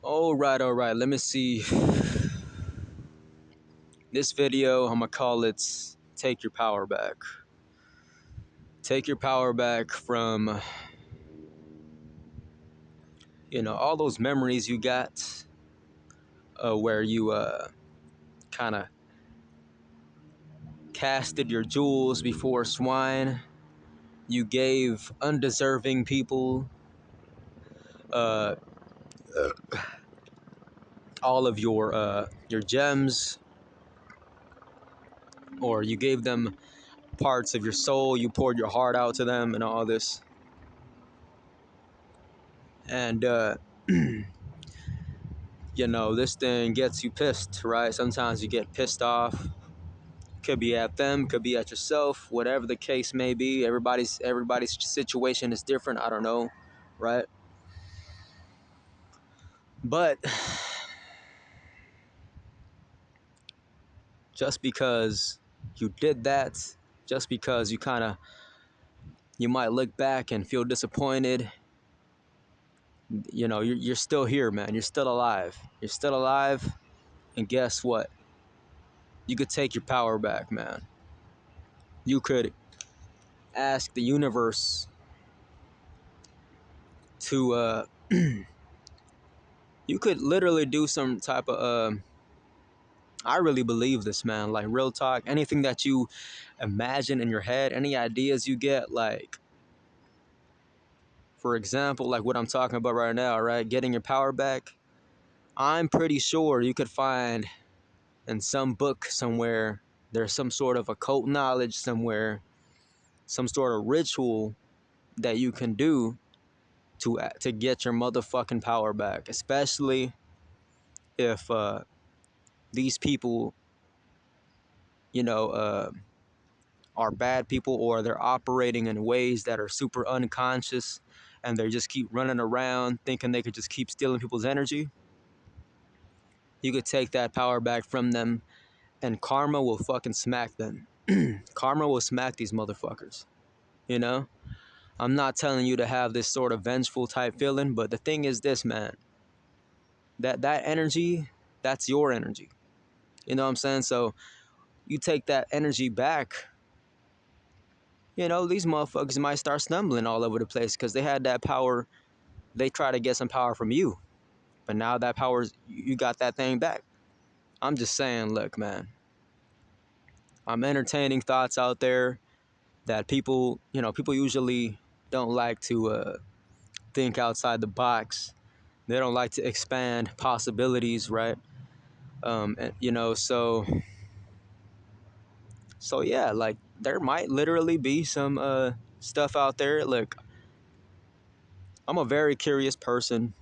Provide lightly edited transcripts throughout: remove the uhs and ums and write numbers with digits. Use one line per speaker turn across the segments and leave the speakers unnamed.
All right. Let me see. This video, I'm gonna call it Take Your Power Back. Take your power back from, all those memories you got where you kind of casted your jewels before swine. You gave undeserving people uh, all of your gems, or you gave them parts of your soul. You poured your heart out to them, and all this. And this thing gets you pissed, right? Sometimes you get pissed off. Could be at them, could be at yourself, whatever the case may be. Everybody's situation is different. I don't know, right? But just because you did that, just because you might look back and feel disappointed, you're still here, man. You're still alive. You're still alive. And guess what? You could take your power back, man. You could ask the universe to you could literally do some type of I really believe this, man. Like, real talk, anything that you imagine in your head, any ideas you get, like, for example, like what I'm talking about right now, right? Getting your power back. I'm pretty sure you could find in some book somewhere, there's some sort of occult knowledge somewhere, some sort of ritual that you can do to get your motherfucking power back, especially if these people, you know, uh, are bad people, or they're operating in ways that are super unconscious, and they just keep running around thinking they could just keep stealing people's energy. You could take that power back from them, and karma will fucking smack them. Karma will smack these motherfuckers, you know? I'm not telling you to have this sort of vengeful type feeling, but the thing is this, man. That energy, that's your energy. You know what I'm saying? So you take that energy back, these motherfuckers might start stumbling all over the place because they had that power. They try to get some power from you, but now that power's, you got that thing back. I'm just saying, look, man, I'm entertaining thoughts out there that people usually don't like to think outside the box. They don't like to expand possibilities, right? And, so yeah, like, there might literally be some stuff out there. Look, I'm a very curious person.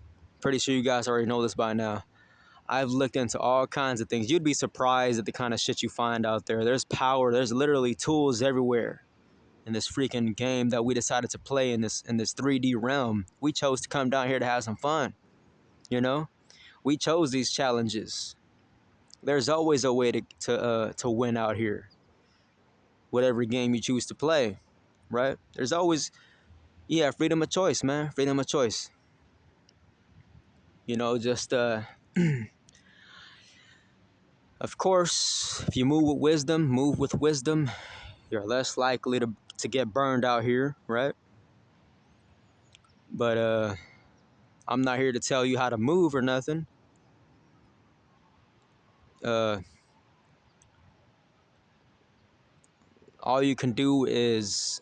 Pretty sure you guys already know this by now. I've looked into all kinds of things. You'd be surprised at the kind of shit you find out there. There's power. There's literally tools everywhere in this freaking game that we decided to play in this 3D realm. We chose to come down here to have some fun. You know, we chose these challenges. There's always a way to win out here. Whatever game you choose to play, right? There's always, yeah, freedom of choice, man. Freedom of choice. Just of course, if you move with wisdom, you're less likely to get burned out here, right? But I'm not here to tell you how to move or nothing. Uh, all you can do is,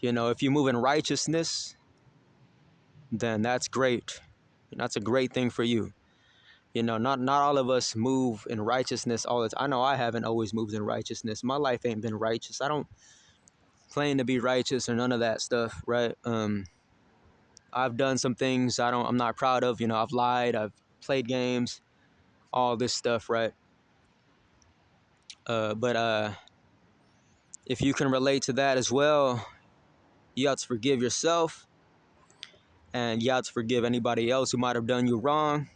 if you move in righteousness, then that's great. That's a great thing for you. Not all of us move in righteousness all the time. I know I haven't always moved in righteousness. My life ain't been righteous. I don't claim to be righteous or none of that stuff, right? I've done some things I'm not proud of. I've lied, I've played games, all this stuff, right? But if you can relate to that as well, you have to forgive yourself, and you have to forgive anybody else who might have done you wrong.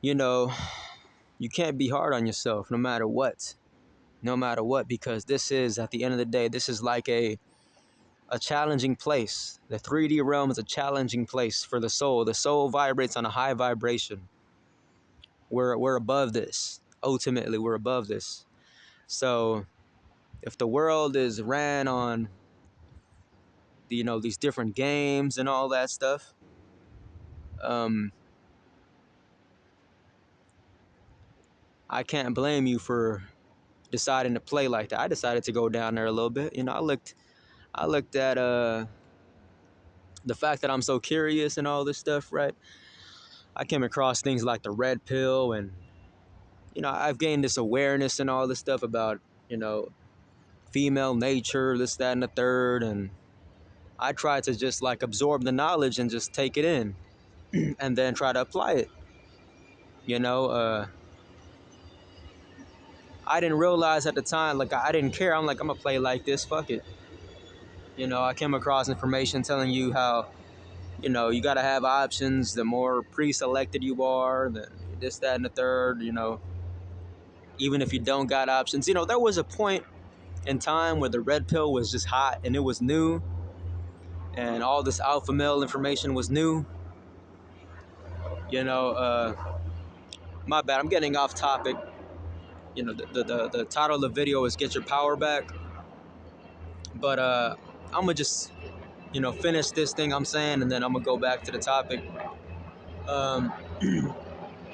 You can't be hard on yourself no matter what. No matter what, because this is, at the end of the day, this is like a challenging place. The 3D realm is a challenging place for the soul. The soul vibrates on a high vibration. We're above this. Ultimately, we're above this. So if the world is ran on, these different games and all that stuff, um, I can't blame you for deciding to play like that. I decided to go down there a little bit. I looked at the fact that I'm so curious and all this stuff, right? I came across things like the red pill, and I've gained this awareness and all this stuff about you know female nature, this, that, and the third, and I try to just like absorb the knowledge and just take it in, and then try to apply it. You know, I didn't realize at the time, like I didn't care. I'm like, I'm gonna play like this. Fuck it. I came across information telling you how you gotta have options. The more pre-selected you are, the this, that, and the third. Even if you don't got options, there was a point in time where the red pill was just hot and it was new, and all this alpha male information was new. You know, my bad. I'm getting off topic. The title of the video is "Get Your Power Back," but I'm gonna just finish this thing I'm saying, and then I'm gonna go back to the topic. Um,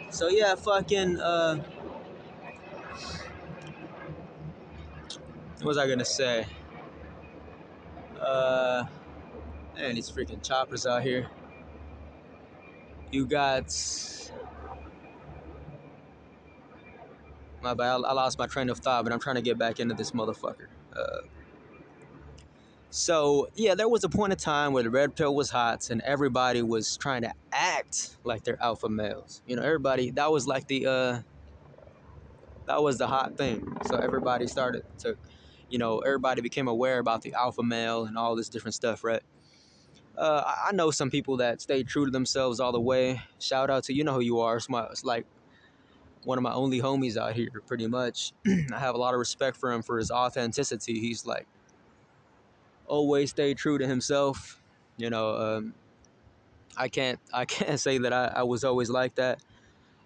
so yeah, fucking. What was I gonna say? Uh, Man, these freaking choppers out here. You got. My bad. I lost my train of thought, but I'm trying to get back into this motherfucker. So yeah, there was a point of time where the red pill was hot, and everybody was trying to act like they're alpha males. Everybody, that was the hot thing. So everybody started to, everybody became aware about the alpha male and all this different stuff, right? I know some people that stayed true to themselves all the way. Shout out to, who you are. It's like one of my only homies out here, pretty much. I have a lot of respect for him for his authenticity. He's like always stayed true to himself. You know, I can't say that I was always like that.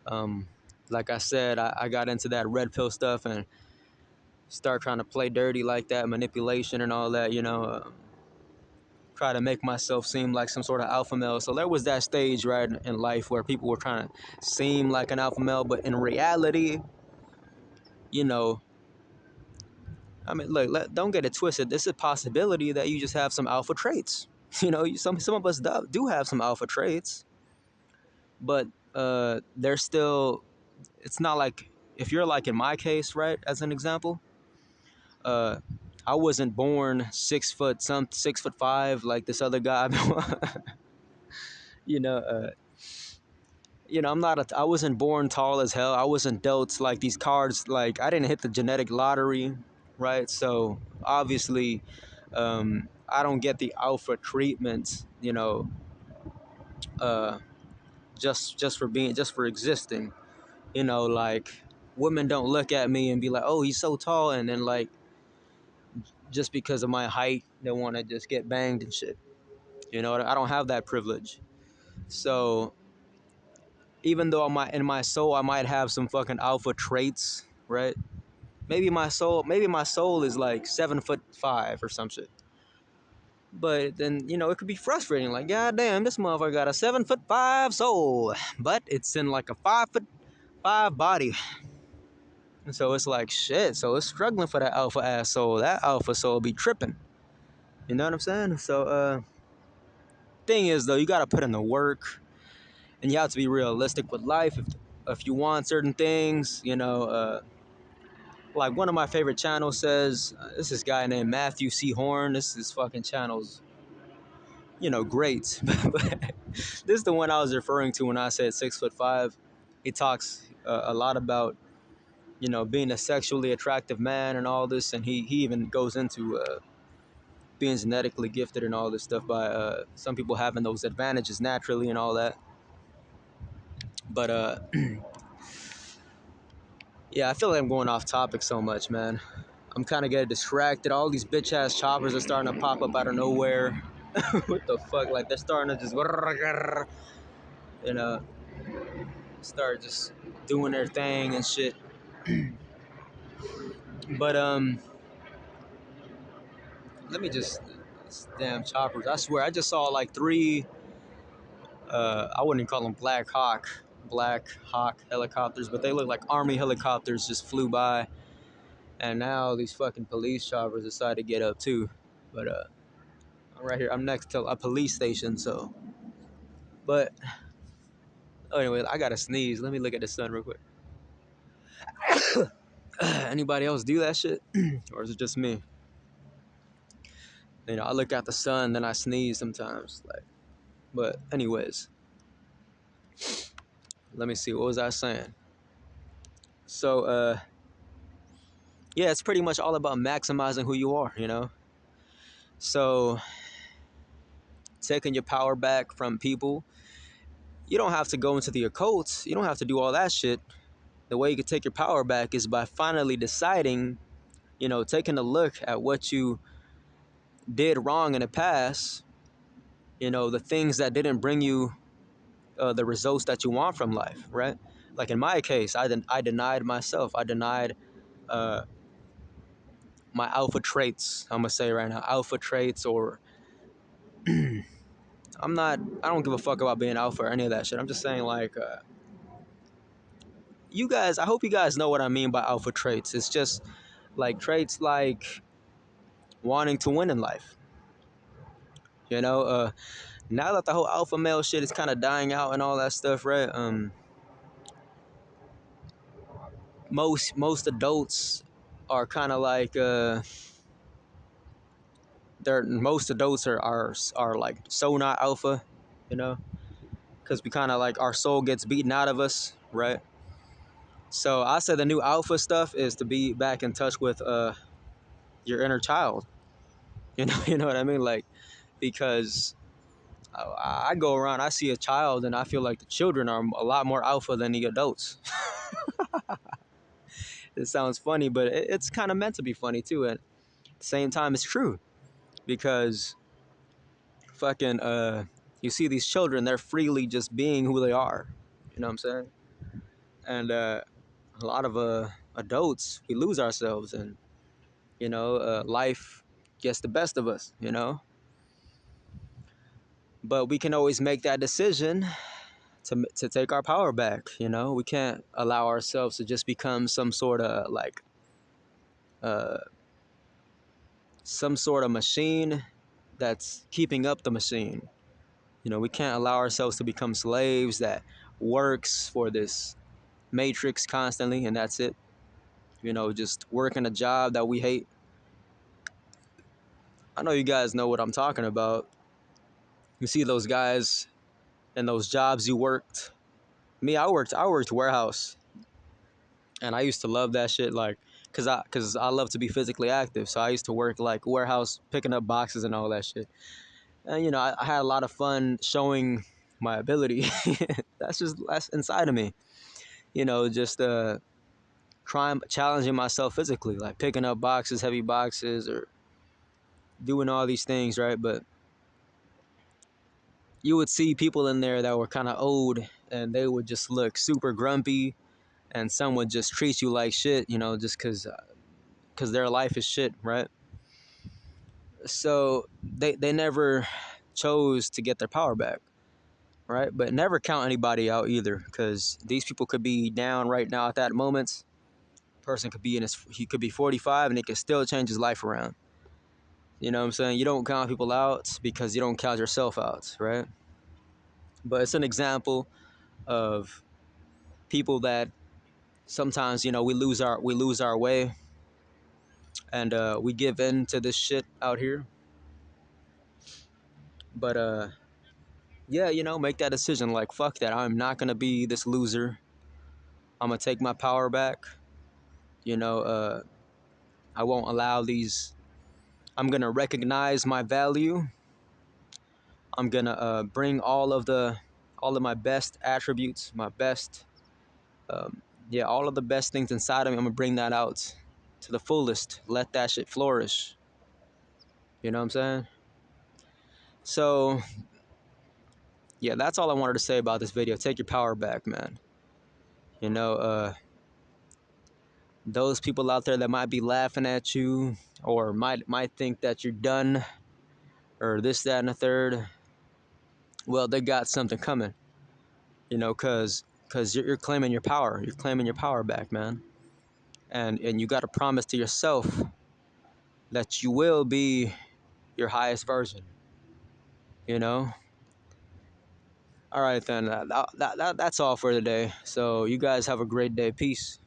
Um, like I said, I got into that red pill stuff and start trying to play dirty like that, manipulation and all that. Try to make myself seem like some sort of alpha male. So there was that stage, right, in life where people were trying to seem like an alpha male, but in reality, you know, I mean, look, don't get it twisted. This is a possibility that you just have some alpha traits. Some of us do have some alpha traits, but they're still. It's not like if you're like in my case, right? As an example, uh, I wasn't born 6 foot 6'5" like this other guy. you know, uh, I'm not. I wasn't born tall as hell. I wasn't dealt like these cards. Like I didn't hit the genetic lottery, right? So obviously, I don't get the alpha treatment. Uh, just for existing. Like women don't look at me and be like, "Oh, he's so tall," and then like just because of my height, they want to just get banged and shit. I don't have that privilege. So even though in my soul, I might have some fucking alpha traits, right? Maybe my soul is like 7'5" or some shit. But then it could be frustrating. Like, god damn, this motherfucker got a 7'5" soul, but it's in like a 5'5" body. And so it's like shit. So it's struggling for that alpha ass soul. That alpha soul be tripping. You know what I'm saying? So thing is though, you gotta put in the work, and you have to be realistic with life. If you want certain things, like one of my favorite channels says, this guy named Matthew C. Horn. This fucking channel's, great. But this is the one I was referring to when I said 6'5". He talks a lot about, being a sexually attractive man and all this, and he even goes into being genetically gifted and all this stuff by some people having those advantages naturally and all that. But yeah, I feel like I'm going off topic so much, man. I'm kind of getting distracted. All these bitch ass choppers are starting to pop up out of nowhere. What the fuck? Like they're starting to just, you know, start just doing their thing and shit. But let me just damn choppers. I swear, I just saw like three. I wouldn't call them Black Hawk helicopters, but they look like army helicopters just flew by. And now these fucking police choppers decided to get up too. But I'm right here. I'm next to a police station, so. But anyway, I gotta sneeze. Let me look at the sun real quick. Anybody else do that shit, or is it just me? You know, I look at the sun, then I sneeze sometimes. Like, but anyways, let me see. What was I saying? So, yeah, it's pretty much all about maximizing who you are. You know, so taking your power back from people. You don't have to go into the occult. You don't have to do all that shit. The way you can take your power back is by finally deciding, you know, taking a look at what you did wrong in the past, you know, the things that didn't bring you the results that you want from life, right? Like in my case, I denied myself. I denied uh, my alpha traits. I'm gonna say right now, alpha traits, or I don't give a fuck about being alpha or any of that shit. I'm just saying, like, you guys, I hope you guys know what I mean by alpha traits. It's just like traits like wanting to win in life. You know, now that the whole alpha male shit is kind of dying out and all that stuff, right? Most adults are kind of like they're most adults are like so not alpha, you know, because we kind of like our soul gets beaten out of us, right? So I said the new alpha stuff is to be back in touch with your inner child. You know, you know what I mean? Like, because I go around, I see a child, and I feel like the children are a lot more alpha than the adults. It sounds funny, but it's kind of meant to be funny too. And at the same time, it's true because fucking you see these children, they're freely just being who they are. You know what I'm saying? And a lot of adults, we lose ourselves, and you know, life gets the best of us. You know, but we can always make that decision to take our power back. You know, we can't allow ourselves to just become uh, some sort of machine that's keeping up the machine. You know, we can't allow ourselves to become slaves that works for this matrix constantly, and that's it. You know, just working a job that we hate. I know you guys know what I'm talking about. You see those guys and those jobs you worked. Me, I worked warehouse, and I used to love that shit. Like, cause I love to be physically active. So I used to work like warehouse, picking up boxes and all that shit. And you know, I had a lot of fun showing my ability. That's inside of me. You know, just trying challenging myself physically, like picking up boxes, heavy boxes, or doing all these things, right? But you would see people in there that were kind of old, and they would just look super grumpy, and some would just treat you like shit, you know, just because their life is shit, right? So they never chose to get their power back, right? But never count anybody out either, because these people could be down right now at that moment. Person could be he could be 45 and he could still change his life around. You know what I'm saying? You don't count people out because you don't count yourself out, right? But it's an example of people that sometimes, you know, we lose our way, and we give in to this shit out here. But yeah, you know, make that decision. Like, fuck that. I'm not gonna be this loser. I'm gonna take my power back. You know, I won't allow these. I'm gonna recognize my value. I'm gonna bring all of my best attributes, my best, yeah, all of the best things inside of me. I'm gonna bring that out to the fullest. Let that shit flourish. You know what I'm saying? So, yeah, that's all I wanted to say about this video. Take your power back, man. You know, those people out there that might be laughing at you or might think that you're done or this, that, and the third, well, they got something coming. You know, cause you're claiming your power. You're claiming your power back, man. And you got to promise to yourself that you will be your highest version. You know. All right then. That's all for today. So you guys have a great day. Peace.